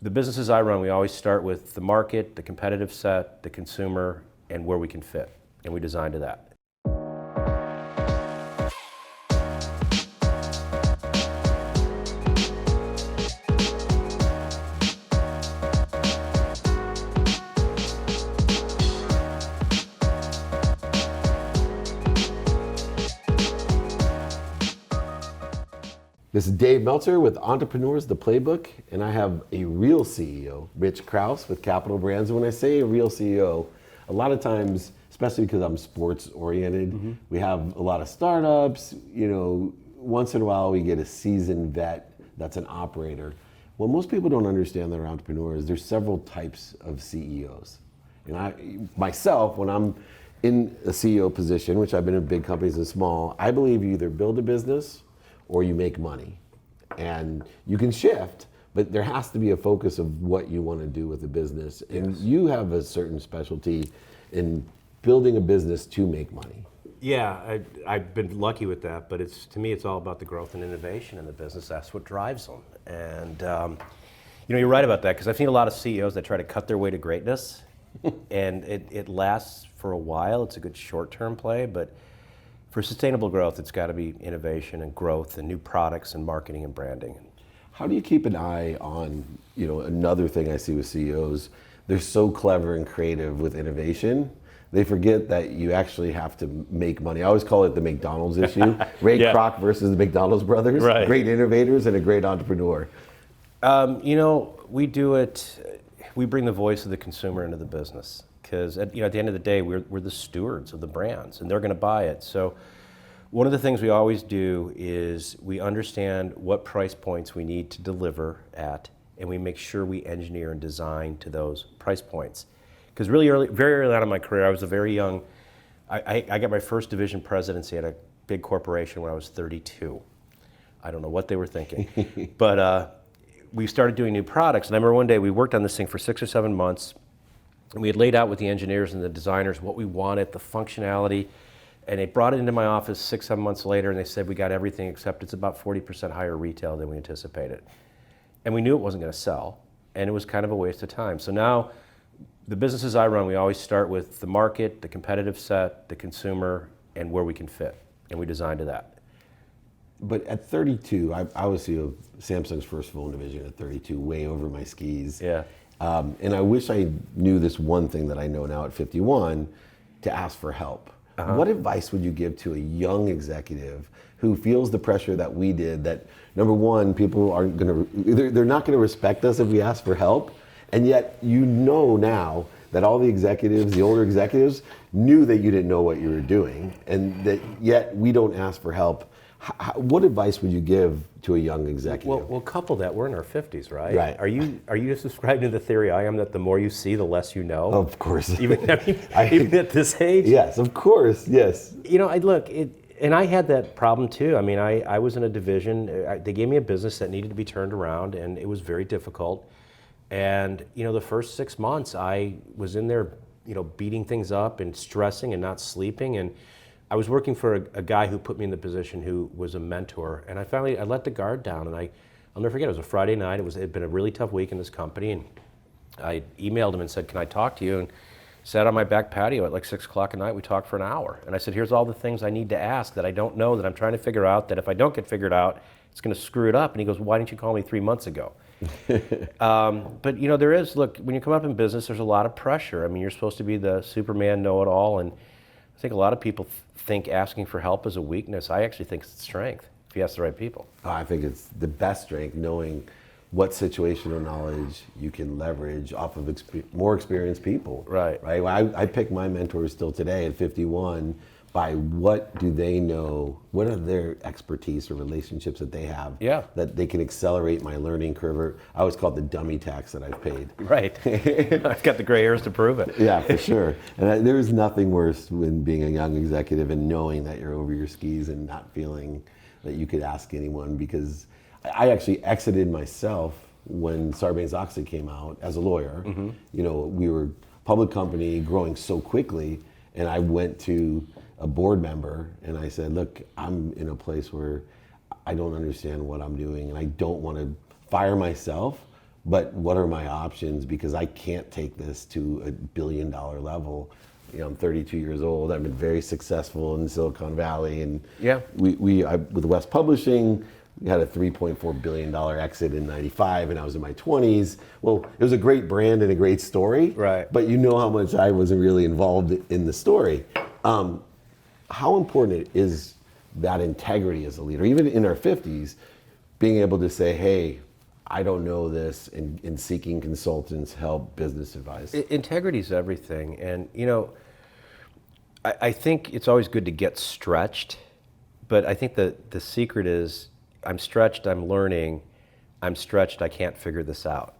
The businesses I run, we always start with the market, the competitive set, the consumer, and where we can fit. And we design to that. This is Dave Meltzer with Entrepreneurs, the Playbook, and I have a real CEO, Rich Krause with Capital Brands. And when I say a real CEO, a lot of times, especially because I'm sports oriented, we have a lot of startups, once in a while we get a seasoned vet that's an operator. What most people don't understand that are entrepreneurs, there's several types of CEOs. And myself, when I'm in a CEO position, which I've been in big companies and small, I believe you either build a business or you make money. And you can shift, but there has to be a focus of what you want to do with the business. And you have a certain specialty in building a business to make money. Yeah, I've been lucky with that, but to me it's all about the growth and innovation in the business. That's what drives them. And you're right about that, because I've seen a lot of CEOs that try to cut their way to greatness, and it lasts for a while. It's a good short-term play, but for sustainable growth, it's got to be innovation and growth and new products and marketing and branding. How do you keep an eye on, another thing I see with CEOs, they're so clever and creative with innovation, they forget that you actually have to make money. I always call it the McDonald's issue. Ray Kroc versus the McDonald's brothers. Right. Great innovators and a great entrepreneur. We do it, we bring the voice of the consumer into the business. Because at the end of the day, we're the stewards of the brands, and they're going to buy it. So one of the things we always do is we understand what price points we need to deliver at, and we make sure we engineer and design to those price points. Because very early on in my career, I was a very young, I got my first division presidency at a big corporation when I was 32. I don't know what they were thinking. But we started doing new products, and I remember one day we worked on this thing for 6 or 7 months. And we had laid out with the engineers and the designers what we wanted, the functionality, and they brought it into my office 6, 7 months later, and they said, we got everything except it's about 40% higher retail than we anticipated. And we knew it wasn't going to sell, and it was kind of a waste of time. So now, the businesses I run, we always start with the market, the competitive set, the consumer, and where we can fit, and we design to that. But at 32, I was CEO of Samsung's first phone division at 32, way over my skis. Yeah. And I wish I knew this one thing that I know now at 51, to ask for help. What advice would you give to a young executive who feels the pressure that we did, that number one, people aren't they're not gonna respect us if we ask for help, and yet now that all the executives, the older executives, knew that you didn't know what you were doing, and that yet we don't ask for help. What advice would you give to a young executive? Well, couple that, we're in our 50s, right? Right. Are you subscribing to the theory I am that the more you see, the less you know? Of course. Even at this age? Yes, of course, yes. And I had that problem too. I mean, I was in a division, they gave me a business that needed to be turned around, and it was very difficult. And, the first 6 months I was in there, beating things up and stressing and not sleeping. And I was working for a guy who put me in the position, who was a mentor, and I let the guard down, and I'll never forget, it was a Friday night, it had been a really tough week in this company, and I emailed him and said, can I talk to you? And sat on my back patio at like 6 o'clock at night, we talked for an hour, and I said, here's all the things I need to ask that I don't know, that I'm trying to figure out, that if I don't get figured out, it's going to screw it up. And he goes, why didn't you call me 3 months ago? But there is, when you come up in business, there's a lot of pressure. I mean, you're supposed to be the Superman know-it-all, and I think a lot of people think asking for help is a weakness. I actually think it's a strength if you ask the right people. I think it's the best strength, knowing what situational knowledge you can leverage off of more experienced people. Right. Well, I pick my mentors still today at 51 by what do they know, what are their expertise or relationships that they have that they can accelerate my learning curve. I always call it the dummy tax that I've paid. Right. I've got the gray hairs to prove it. Yeah, for sure. And there's nothing worse than being a young executive and knowing that you're over your skis and not feeling that you could ask anyone, because I actually exited myself when Sarbanes-Oxley came out as a lawyer. We were a public company growing so quickly, and I went to a board member and I said, look, I'm in a place where I don't understand what I'm doing, and I don't want to fire myself, but what are my options? Because I can't take this to a billion-dollar level. You know, I'm 32 years old. I've been very successful in Silicon Valley, and Yeah. with West Publishing, we had a $3.4 billion exit in '95, and I was in my 20s. Well, it was a great brand and a great story, Right. but you know how much I wasn't really involved in the story. How important is that integrity as a leader, even in our 50s, being able to say, hey, I don't know this, and seeking consultants, help, business advice? Integrity is everything. And, you know, I think it's always good to get stretched, but I think the secret is I'm stretched, I'm learning, I'm stretched, I can't figure this out.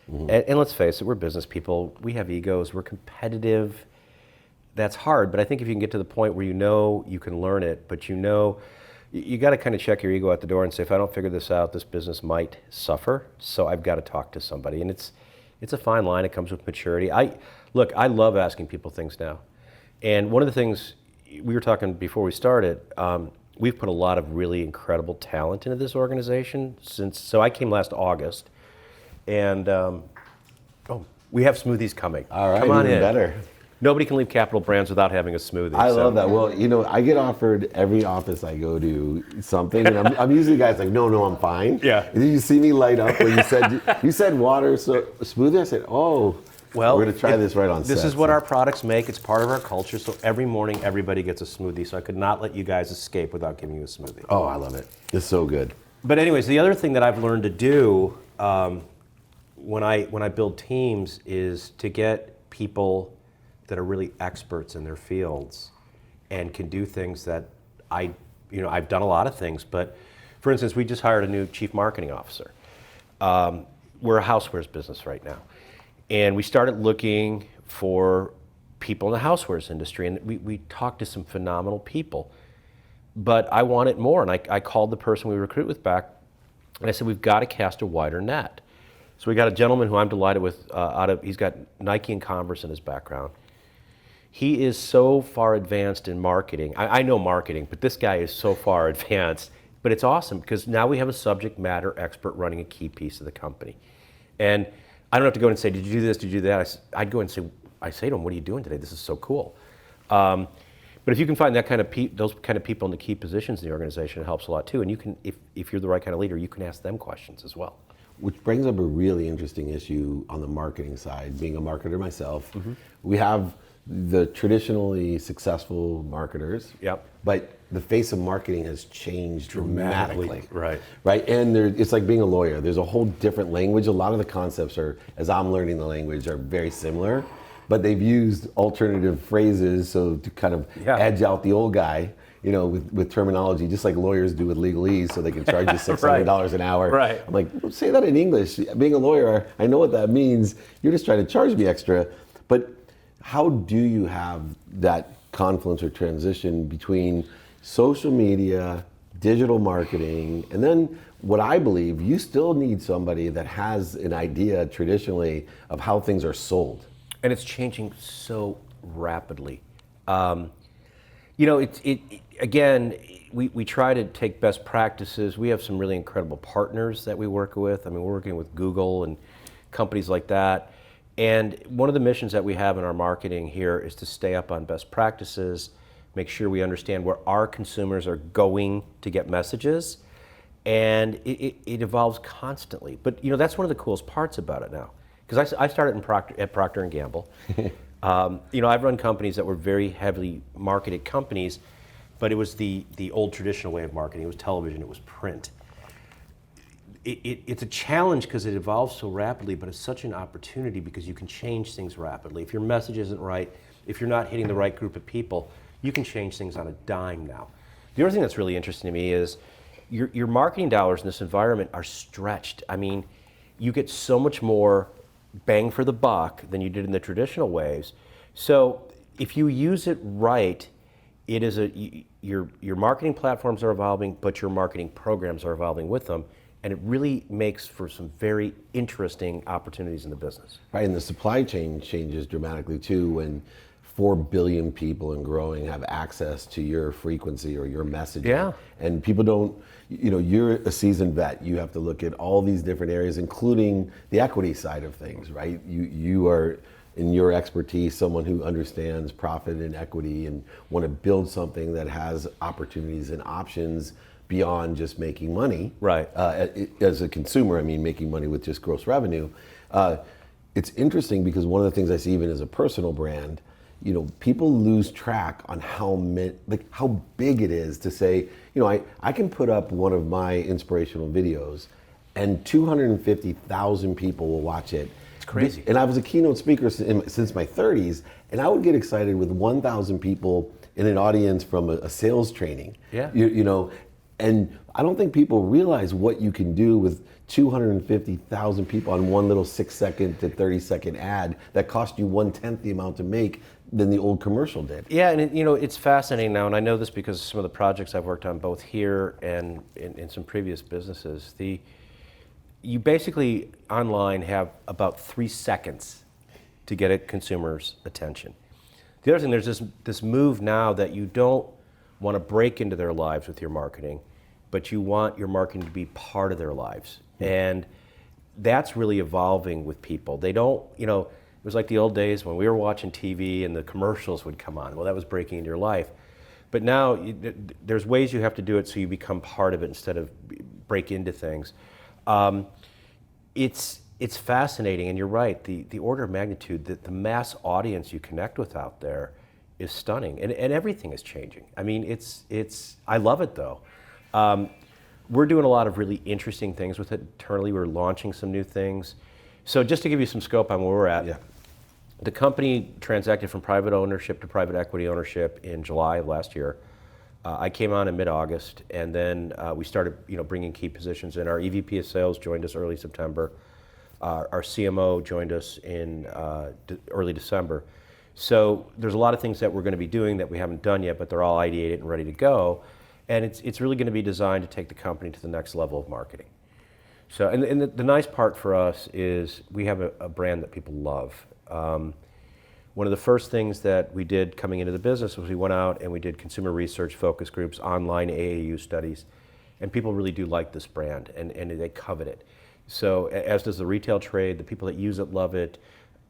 And let's face it, we're business people, we have egos, we're competitive. That's hard, but I think if you can get to the point where you know you can learn it, but you know, you got to kind of check your ego at the door and say, if I don't figure this out, this business might suffer, so I've got to talk to somebody. And it's a fine line, it comes with maturity. I love asking people things now. And one of the things, we were talking before we started, we've put a lot of really incredible talent into this organization so I came last August, and we have smoothies coming. All right, come on even in. better. Nobody can leave Capital Brands without having a smoothie. I love that. Well, you know, I get offered every office I go to something, and I'm usually guys like, no, I'm fine. Yeah. And then you see me light up when you said water, so smoothie. I said, oh, Well, we're gonna try this right on set. This is what our products make. It's part of our culture. So every morning, everybody gets a smoothie. So I could not let you guys escape without giving you a smoothie. Oh, I love it. It's so good. But anyways, the other thing that I've learned to do when I build teams is to get people that are really experts in their fields and can do things that I've done a lot of things, but for instance, we just hired a new chief marketing officer. We're a housewares business right now, and we started looking for people in the housewares industry, and we talked to some phenomenal people, but I wanted more, and I called the person we recruit with back, and I said, we've got to cast a wider net. So we got a gentleman who I'm delighted with, he's got Nike and Converse in his background. He is so far advanced in marketing. I know marketing, but this guy is so far advanced. But it's awesome because now we have a subject matter expert running a key piece of the company. And I don't have to go and say, did you do this, did you do that? I'd go and say, I say to him, what are you doing today? This is so cool. But if you can find that kind of those kind of people in the key positions in the organization, it helps a lot too. And you can, if you're the right kind of leader, you can ask them questions as well. Which brings up a really interesting issue on the marketing side. Being a marketer myself, we have the traditionally successful marketers, Yep. but the face of marketing has changed dramatically. Right. Right, and it's like being a lawyer. There's a whole different language. A lot of the concepts are, as I'm learning the language, are very similar, but they've used alternative phrases so to kind of edge out the old guy, you know, with terminology, just like lawyers do with legalese, so they can charge you $600 an hour. Right. I'm like, say that in English. Being a lawyer, I know what that means. You're just trying to charge me extra. But how do you have that confluence or transition between social media, digital marketing, and then what I believe, you still need somebody that has an idea traditionally of how things are sold. And it's changing so rapidly. You know, again, we try to take best practices. We have some really incredible partners that we work with. I mean, we're working with Google and companies like that. And one of the missions that we have in our marketing here is to stay up on best practices, make sure we understand where our consumers are going to get messages, and it evolves constantly. But you know, that's one of the coolest parts about it now, because I started at Procter & Gamble. You know, I've run companies that were very heavily marketed companies, but it was the old traditional way of marketing. It was television, it was print. It's a challenge because it evolves so rapidly, but it's such an opportunity because you can change things rapidly. If your message isn't right, if you're not hitting the right group of people, you can change things on a dime now. The other thing that's really interesting to me is your marketing dollars in this environment are stretched. I mean, you get so much more bang for the buck than you did in the traditional ways. So if you use it right, it is your marketing platforms are evolving, but your marketing programs are evolving with them. And it really makes for some very interesting opportunities in the business. Right, and the supply chain changes dramatically too when 4 billion people and growing have access to your frequency or your messaging. Yeah. And people don't, you're a seasoned vet. You have to look at all these different areas, including the equity side of things, right? You are, in your expertise, someone who understands profit and equity and want to build something that has opportunities and options beyond just making money. Right. As a consumer, I mean, making money with just gross revenue. It's interesting because one of the things I see even as a personal brand, people lose track on how big it is to say, I can put up one of my inspirational videos and 250,000 people will watch it. It's crazy. And I was a keynote speaker since my 30s, and I would get excited with 1,000 people in an audience from a sales training. Yeah. And I don't think people realize what you can do with 250,000 people on one little 6-second to 30-second ad that cost you 1/10 the amount to make than the old commercial did. Yeah, and it's fascinating now, and I know this because of some of the projects I've worked on both here and in some previous businesses. You basically online have about 3 seconds to get a consumer's attention. The other thing, there's this move now that you don't want to break into their lives with your marketing, but you want your marketing to be part of their lives. And that's really evolving with people. They don't, it was like the old days when we were watching TV and the commercials would come on. Well, that was breaking into your life. But now there's ways you have to do it so you become part of it instead of break into things. It's fascinating, and you're right, the order of magnitude, the mass audience you connect with out there is stunning, and everything is changing. I mean, I love it though. We're doing a lot of really interesting things with it internally. We're launching some new things. So just to give you some scope on where we're at, Yeah. The company transacted from private ownership to private equity ownership in July of last year. I came on in mid-August, and then we started bringing key positions in. Our EVP of sales joined us early September. Our CMO joined us in early December. So there's a lot of things that we're going to be doing that we haven't done yet, but they're all ideated and ready to go. And it's really going to be designed to take the company to the next level of marketing. So, and the nice part for us is we have a brand that people love. One of the first things that we did coming into the business was we went out and we did consumer research, focus groups, online AAU studies, and people really do like this brand and they covet it. So as does the retail trade, the people that use it love it,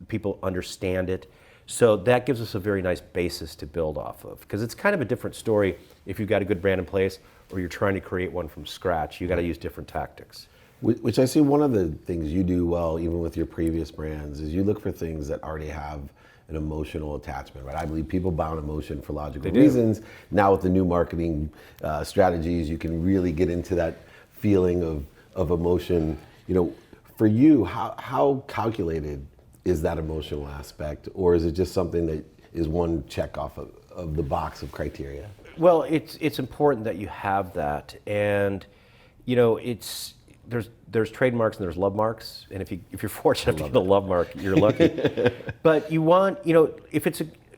people understand it. So that gives us a very nice basis to build off of, because it's kind of a different story if you've got a good brand in place or you're trying to create one from scratch. You got to use different tactics. Which I see one of the things you do well, even with your previous brands, is you look for things that already have an emotional attachment, right? I believe people buy on emotion for logical reasons. Now with the new marketing strategies, you can really get into that feeling of emotion. For you, how calculated is that emotional aspect, or is it just something that is one check off of the box of criteria? Well, it's important that you have that, and there's trademarks and there's love marks, and if you're fortunate to get a love mark, you're lucky. But you want,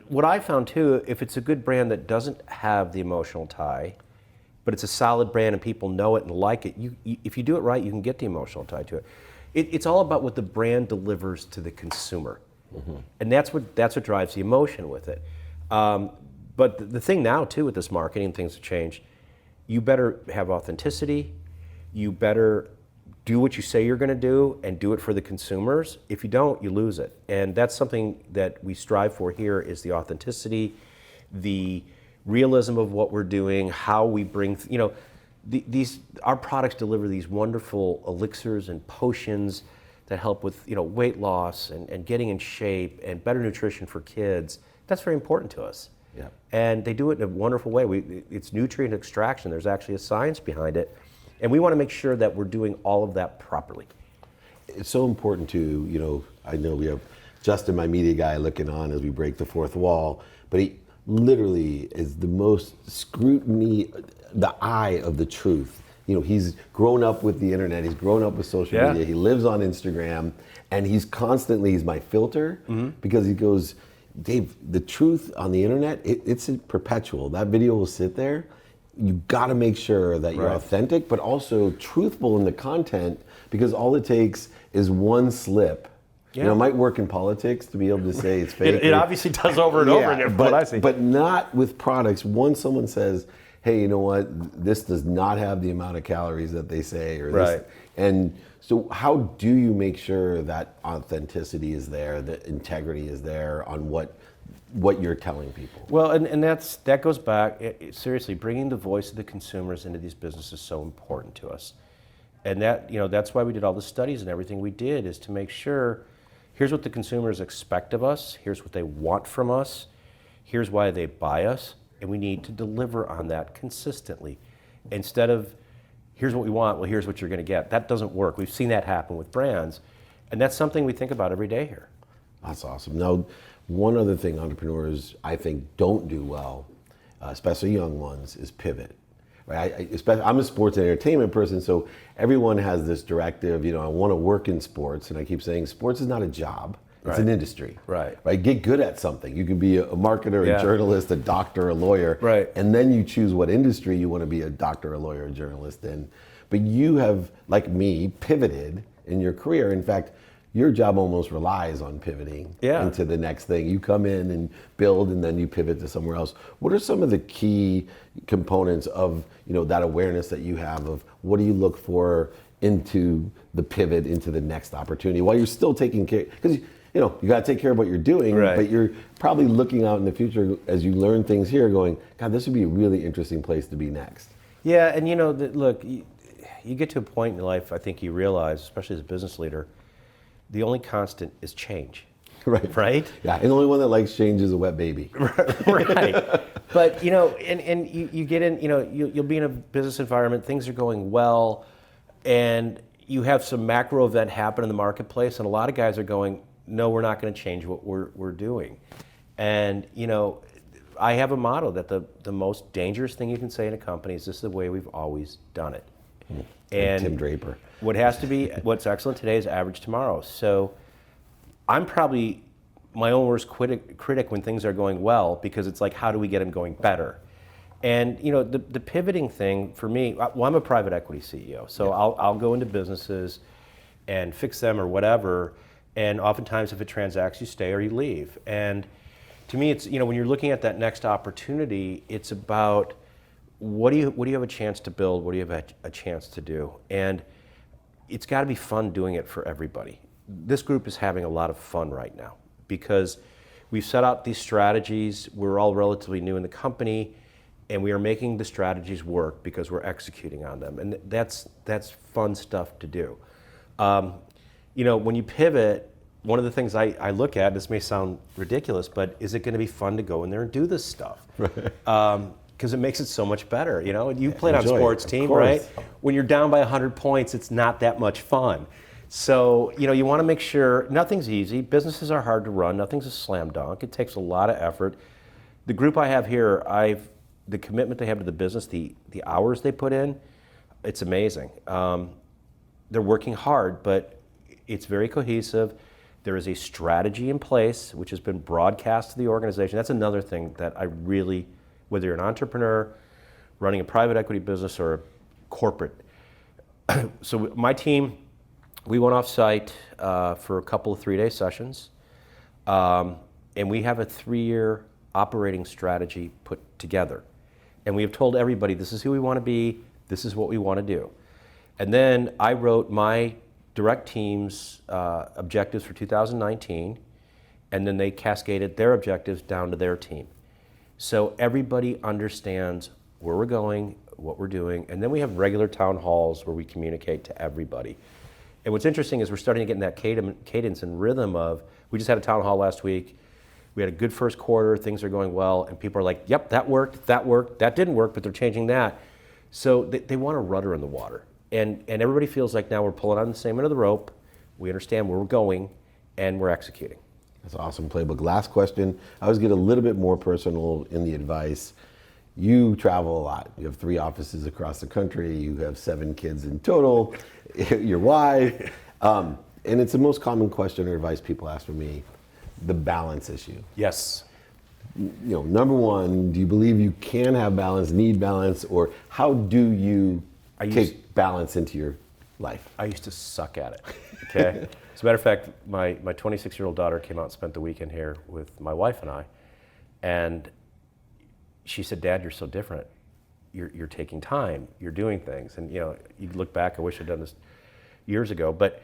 what I found too, if it's a good brand that doesn't have the emotional tie, but it's a solid brand and people know it and like it, if you do it right, you can get the emotional tie to it. It's all about what the brand delivers to the consumer, and that's what drives the emotion with it. But the thing now too with this marketing, things have changed. You better have authenticity. You better do what you say you're going to do and do it for the consumers. If you don't, you lose it. And that's something that we strive for here, is the authenticity, the realism of what we're doing, how we bring, our products deliver these wonderful elixirs and potions that help with weight loss and getting in shape and better nutrition for kids. That's very important to us. Yeah. And they do it in a wonderful way. It's nutrient extraction. There's actually a science behind it. And we want to make sure that we're doing all of that properly. It's so important to, I know we have Justin, my media guy, looking on as we break the fourth wall, but he literally is the most scrutiny, the eye of the truth. He's grown up with the internet, he's grown up with social media, he lives on Instagram, and he's my filter, because he goes, Dave, the truth on the internet, it's perpetual. That video will sit there. You got to make sure that you're authentic, but also truthful in the content, because all it takes is one slip You know, it might work in politics to be able to say it's fake. It obviously does over and over again, but, what I see. but not with products. Once someone says, hey, you know what, this does not have the amount of calories that they say, or this, and so how do you make sure that authenticity is there, that integrity is there on what you're telling people? Well, and that goes back, seriously, bringing the voice of the consumers into these businesses is so important to us. And that, you know, that's why we did all the studies and everything we did, is to make sure, here's what the consumers expect of us, here's what they want from us, here's why they buy us, and we need to deliver on that consistently. Instead of, here's what we want, well, here's what you're going to get. That doesn't work. We've seen that happen with brands, and that's something we think about every day here. That's awesome. Now, one other thing entrepreneurs, I think, don't do well, especially young ones, is pivot. Right? I'm a sports and entertainment person, so everyone has this directive, you know, I want to work in sports, and I keep saying sports is not a job, it's an industry. Right? Get good at something. You can be a marketer, a journalist, a doctor, a lawyer, and then you choose what industry you want to be a doctor, a lawyer, a journalist in. But you have, like me, pivoted in your career. In fact, your job almost relies on pivoting into the next thing. You come in and build, and then you pivot to somewhere else. What are some of the key components of, you know, that awareness that you have of what do you look for into the pivot, into the next opportunity, while you're still taking care? Because, you know, you got to take care of what you're doing, but you're probably looking out in the future as you learn things here, going, God, this would be a really interesting place to be next. Yeah, and you know, look, you get to a point in your life, I think you realize, especially as a business leader, the only constant is change. Right? Yeah, and the only one that likes change is a wet baby. Right. But, you know, and you get in, you know, you'll be in a business environment, things are going well, and you have some macro event happen in the marketplace, and a lot of guys are going, no, we're not going to change what we're doing. And, you know, I have a motto that the most dangerous thing you can say in a company is, this is the way we've always done it. And Tim Draper. What's excellent today is average tomorrow. So I'm probably my own worst critic when things are going well, because it's like, how do we get them going better? And you know, the pivoting thing for me, well, I'm a private equity CEO, so I'll go into businesses and fix them or whatever, and oftentimes if it transacts, you stay or you leave. And to me, it's, you know, when you're looking at that next opportunity, it's about, what do you have a chance to build? What do you have a chance to do? And it's got to be fun doing it for everybody. This group is having a lot of fun right now because we've set out these strategies. We're all relatively new in the company, and we are making the strategies work because we're executing on them. And that's fun stuff to do. You know, when you pivot, one of the things I look at, this may sound ridiculous, but is it going to be fun to go in there and do this stuff? Because it makes it so much better. You know, you played on sports team, right? When you're down by 100 points, it's not that much fun. So, you know, you want to make sure nothing's easy. Businesses are hard to run. Nothing's a slam dunk. It takes a lot of effort. The group I have here, the commitment they have to the business, the hours they put in, it's amazing. They're working hard, but it's very cohesive. There is a strategy in place, which has been broadcast to the organization. That's another thing that I really, whether you're an entrepreneur, running a private equity business, or a corporate. So my team, we went off site for a couple of 3-day sessions, and we have a 3-year operating strategy put together. And we have told everybody, this is who we want to be, this is what we want to do. And then I wrote my direct team's objectives for 2019, and then they cascaded their objectives down to their team. So everybody understands where we're going, what we're doing, and then we have regular town halls where we communicate to everybody. And what's interesting is we're starting to get in that cadence and rhythm of, we just had a town hall last week, we had a good first quarter, things are going well, and people are like, yep, that worked, that didn't work, but they're changing that. So they want a rudder in the water. And everybody feels like now we're pulling on the same end of the rope, we understand where we're going, and we're executing. That's an awesome playbook. Last question. I always get a little bit more personal in the advice. You travel a lot. You have 3 offices across the country. You have 7 kids in total. Your wife. And it's the most common question or advice people ask from me, the balance issue. Yes. You know, number one, do you believe you can have balance, need balance, or how do you take balance into your life? I used to suck at it, okay? As a matter of fact, my 26-year-old daughter came out and spent the weekend here with my wife and I, and she said, "Dad, you're so different. You're taking time. You're doing things." And you look back, I wish I'd done this years ago, but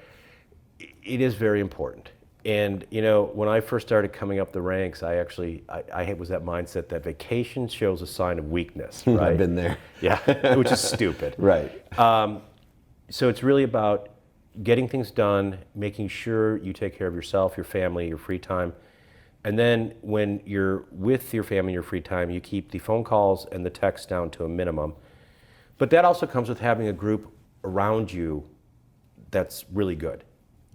it is very important. And when I first started coming up the ranks, I was that mindset that vacation shows a sign of weakness, right? I've been there. Yeah, which is stupid. Right. So it's really about getting things done, making sure you take care of yourself, your family, your free time. And then when you're with your family, your free time, you keep the phone calls and the texts down to a minimum. But that also comes with having a group around you that's really good.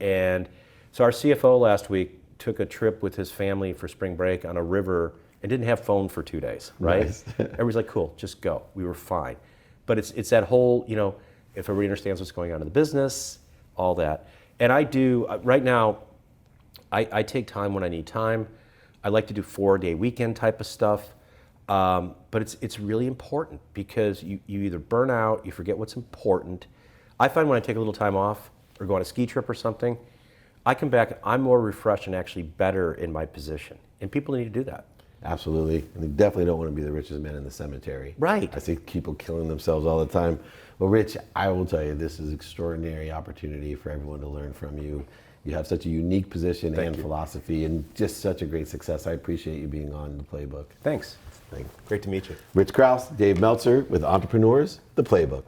And so our CFO last week took a trip with his family for spring break on a river and didn't have phone for 2 days, right? Nice. Everybody's like, cool, just go. We were fine. But it's that whole, if everybody understands what's going on in the business, all that. And I do, right now, I take time when I need time. I like to do 4-day weekend type of stuff. But it's really important because you either burn out, you forget what's important. I find when I take a little time off or go on a ski trip or something, I come back, I'm more refreshed and actually better in my position. And people need to do that. Absolutely. And they definitely don't want to be the richest man in the cemetery. Right. I see people killing themselves all the time. Well, Rich, I will tell you, this is an extraordinary opportunity for everyone to learn from you. You have such a unique position and philosophy and just such a great success. I appreciate you being on The Playbook. Thanks. Great to meet you. Rich Krause, Dave Meltzer with Entrepreneurs, The Playbook.